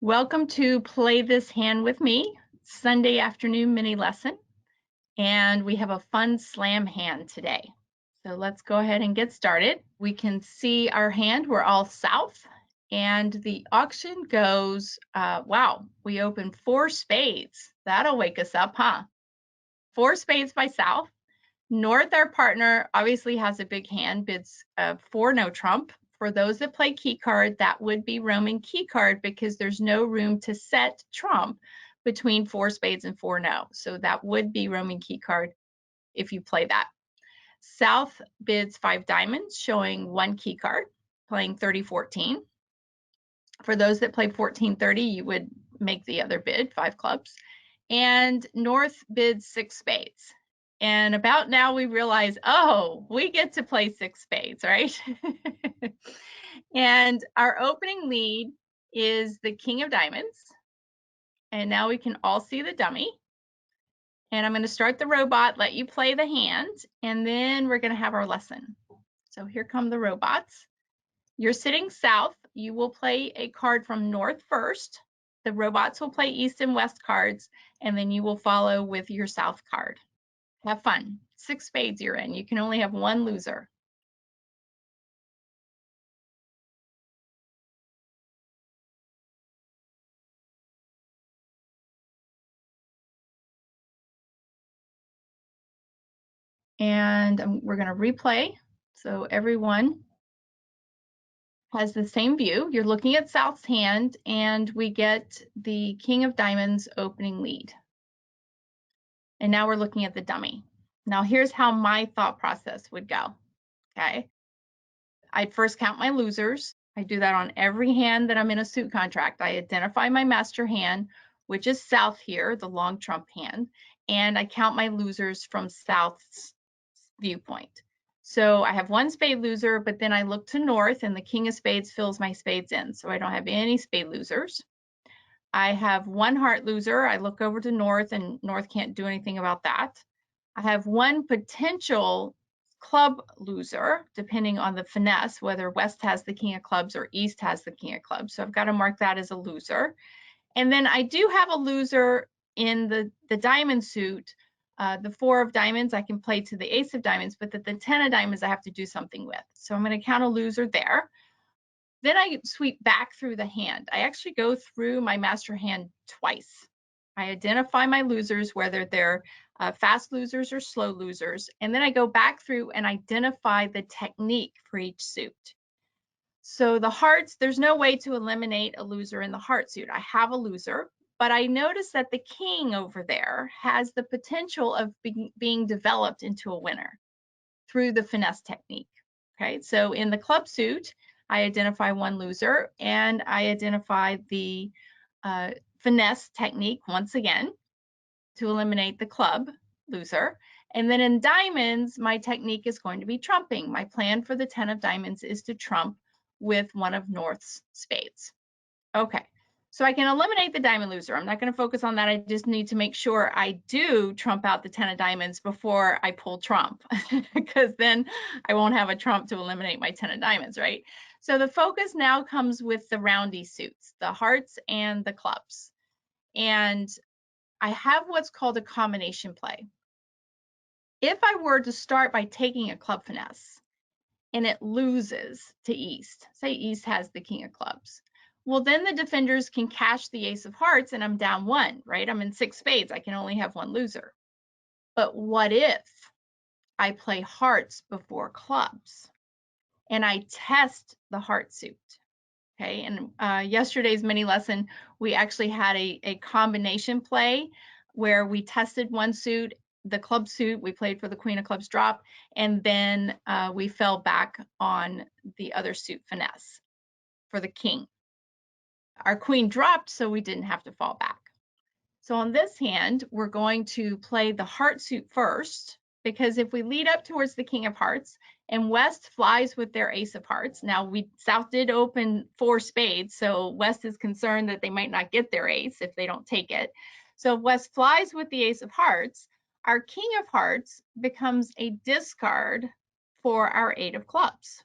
Welcome to Play This Hand with Me, Sunday afternoon mini lesson. And we have a fun slam hand today. So let's go ahead and get started. We can see our hand, we're all south. And the auction goes, wow, we open 4 spades. That'll wake us up, huh? 4 spades by south. North, our partner, obviously has a big hand, bids 4 no trump. For those that play key card, that would be roaming key card because there's no room to set trump between 4 spades and 4 no. So that would be roaming key card if you play that. South bids 5 diamonds, showing 1 key card, playing 30-14. For those that play 14-30, you would make the other bid, 5 clubs. And North bids 6 spades. And about now we realize, oh, we get to play 6 spades, right? And our opening lead is the King of Diamonds. And now we can all see the dummy. And I'm going to start the robot, let you play the hand, and then we're going to have our lesson. So here come the robots. You're sitting south. You will play a card from north first. The robots will play east and west cards, and then you will follow with your south card. Have fun. 6 spades you're in. You can only have 1 loser. And we're going to replay. So everyone has the same view. You're looking at South's hand, and we get the King of Diamonds opening lead. And now we're looking at the dummy. Now here's how my thought process would go. Okay. I'd first count my losers. I do that on every hand that I'm in a suit contract. I identify my master hand, which is south here, the long trump hand, and I count my losers from south's viewpoint. So I have 1 spade loser, but then I look to north and the king of spades fills my spades in. So I don't have any spade losers. I have 1 heart loser. I look over to north and north can't do anything about that. I have 1 potential club loser, depending on the finesse, whether west has the king of clubs or east has the king of clubs. So I've got to mark that as a loser. And then I do have a loser in the diamond suit. The 4 of diamonds I can play to the ace of diamonds, but the 10 of diamonds I have to do something with. So I'm going to count a loser there. Then I sweep back through the hand. I actually go through my master hand twice. I identify my losers, whether they're fast losers or slow losers, and then I go back through and identify the technique for each suit. So the hearts, there's no way to eliminate a loser in the heart suit. I have a loser, but I notice that the king over there has the potential of being developed into a winner through the finesse technique. Okay, so in the club suit, I identify 1 loser and I identify the finesse technique once again to eliminate the club loser. And then in diamonds, my technique is going to be trumping. My plan for the 10 of diamonds is to trump with 1 of North's spades. Okay, so I can eliminate the diamond loser. I'm not going to focus on that. I just need to make sure I do trump out the 10 of diamonds before I pull trump, because then I won't have a trump to eliminate my 10 of diamonds, right? So the focus now comes with the roundy suits, the hearts and the clubs. And I have what's called a combination play. If I were to start by taking a club finesse and it loses to east, say east has the king of clubs, well, then the defenders can cash the ace of hearts and I'm down 1, right? I'm in 6 spades. I can only have 1 loser. But what if I play hearts before clubs and I test the heart suit? Okay, and yesterday's mini lesson, we actually had a combination play where we tested 1 suit, the club suit, we played for the queen of clubs drop, and then we fell back on the other suit finesse for the king. Our queen dropped, so we didn't have to fall back. So on this hand, we're going to play the heart suit first, because if we lead up towards the king of hearts and west flies with their ace of hearts, now south did open 4 spades, so west is concerned that they might not get their ace if they don't take it. So if west flies with the ace of hearts, our king of hearts becomes a discard for our 8 of clubs,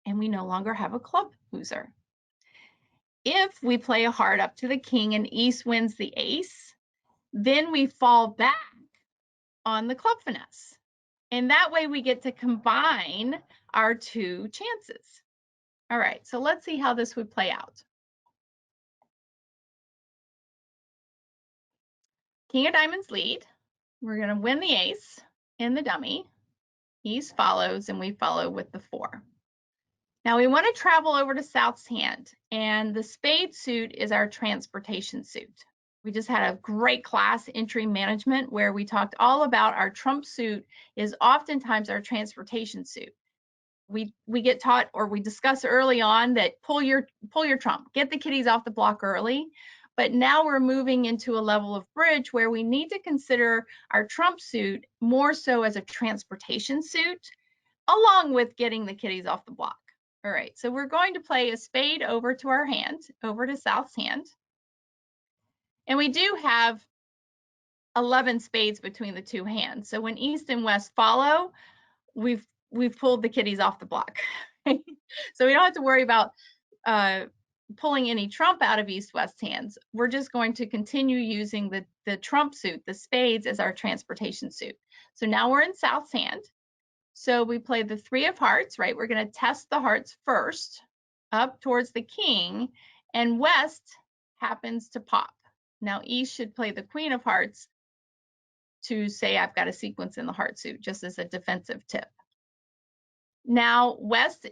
and we no longer have a club loser. If we play a heart up to the king and East wins the ace, then we fall back on the club finesse. And that way we get to combine our two chances. All right, so let's see how this would play out. King of diamonds lead. We're going to win the ace in the dummy. East follows, and we follow with the 4. Now we want to travel over to South's hand, and the spade suit is our transportation suit. We just had a great class, entry management, where we talked all about our trump suit is oftentimes our transportation suit. We get taught, or we discuss early on, that pull your trump, get the kiddies off the block early. But now we're moving into a level of bridge where we need to consider our trump suit more so as a transportation suit, along with getting the kiddies off the block. All right, so we're going to play a spade over to our hand, over to South's hand. And we do have 11 spades between the two hands. So when East and West follow, we've pulled the kiddies off the block. So we don't have to worry about pulling any trump out of East-West hands. We're just going to continue using the trump suit, the spades, as our transportation suit. So now we're in South's hand. So we play the 3 of hearts, right? We're going to test the hearts first up towards the king, and West happens to pop. Now East should play the queen of hearts to say I've got a sequence in the heart suit, just as a defensive tip. Now West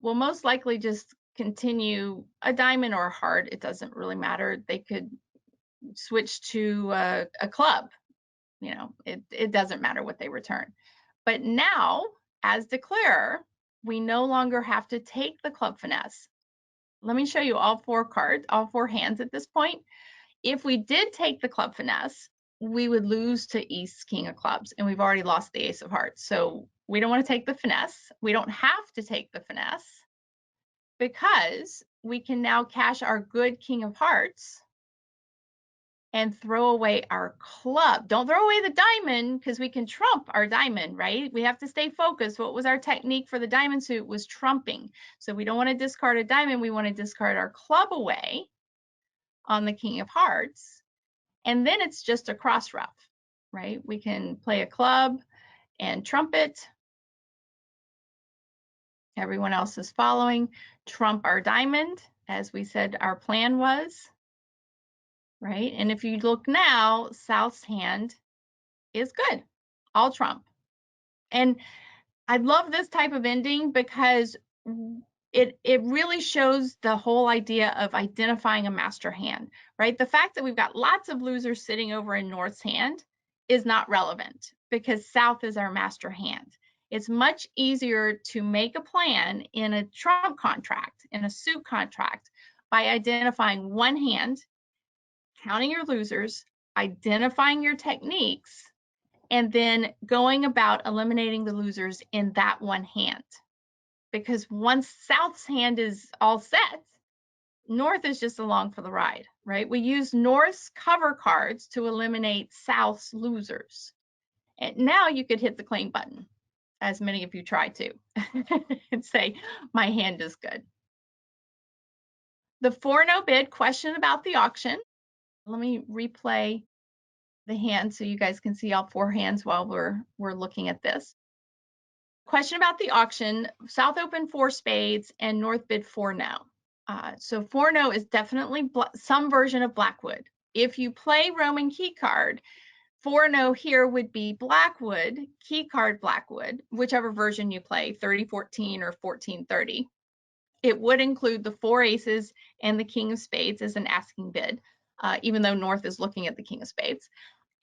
will most likely just continue a diamond or a heart. It doesn't really matter. They could switch to a club. You know, it doesn't matter what they return. But now, as declarer, we no longer have to take the club finesse. Let me show you all 4 cards, all 4 hands at this point. If we did take the club finesse, we would lose to East's king of clubs, and we've already lost the ace of hearts. So we don't want to take the finesse. We don't have to take the finesse, because we can now cash our good king of hearts and throw away our club. Don't throw away the diamond, because we can trump our diamond, right? We have to stay focused. What was our technique for the diamond suit was trumping. So we don't want to discard a diamond. We want to discard our club away on the king of hearts. And then it's just a cross ruff, right? We can play a club and trumpet. Everyone else is following. Trump our diamond, as we said our plan was. Right? And if you look now, South's hand is good, all trump. And I love this type of ending because it really shows the whole idea of identifying a master hand, right? The fact that we've got lots of losers sitting over in North's hand is not relevant, because South is our master hand. It's much easier to make a plan in a trump contract, in a suit contract, by identifying one hand, counting your losers, identifying your techniques, and then going about eliminating the losers in that one hand. Because once South's hand is all set, North is just along for the ride, right? We use North's cover cards to eliminate South's losers. And now you could hit the claim button, as many of you try to, and say, my hand is good. The 4-no bid question about the auction. Let me replay the hand so you guys can see all 4 hands while we're looking at this. Question about the auction. South opened 4 spades and North bid 4-no. So 4-no is definitely some version of Blackwood. If you play Roman key card, 4-no here would be Blackwood, key card Blackwood, whichever version you play, 30-14 or 14-30. It would include the 4 aces and the king of spades as an asking bid, even though North is looking at the king of spades.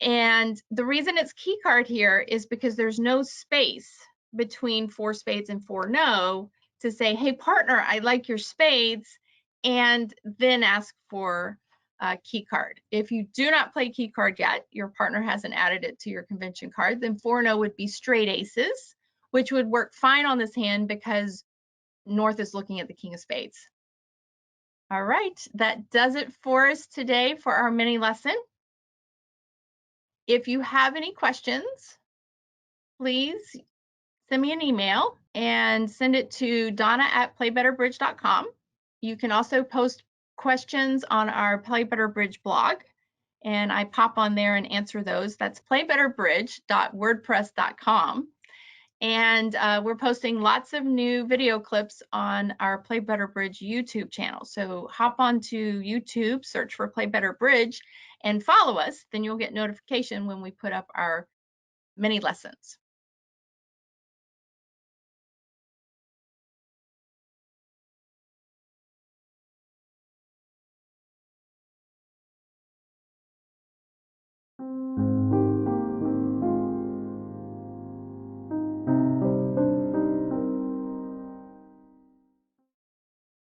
And the reason it's key card here is because there's no space between 4 spades and 4-no to say, hey, partner, I like your spades, and then ask for key card. If you do not play key card yet, your partner hasn't added it to your convention card, then 4-no would be straight aces, which would work fine on this hand because North is looking at the king of spades. All right, that does it for us today for our mini lesson. If you have any questions, please send me an email and send it to donna@playbetterbridge.com. You can also post questions on our Play Better Bridge blog, and I pop on there and answer those. That's playbetterbridge.wordpress.com. And we're posting lots of new video clips on our Play Better Bridge YouTube channel. So hop onto YouTube, search for Play Better Bridge, and follow us. Then you'll get notification when we put up our mini lessons.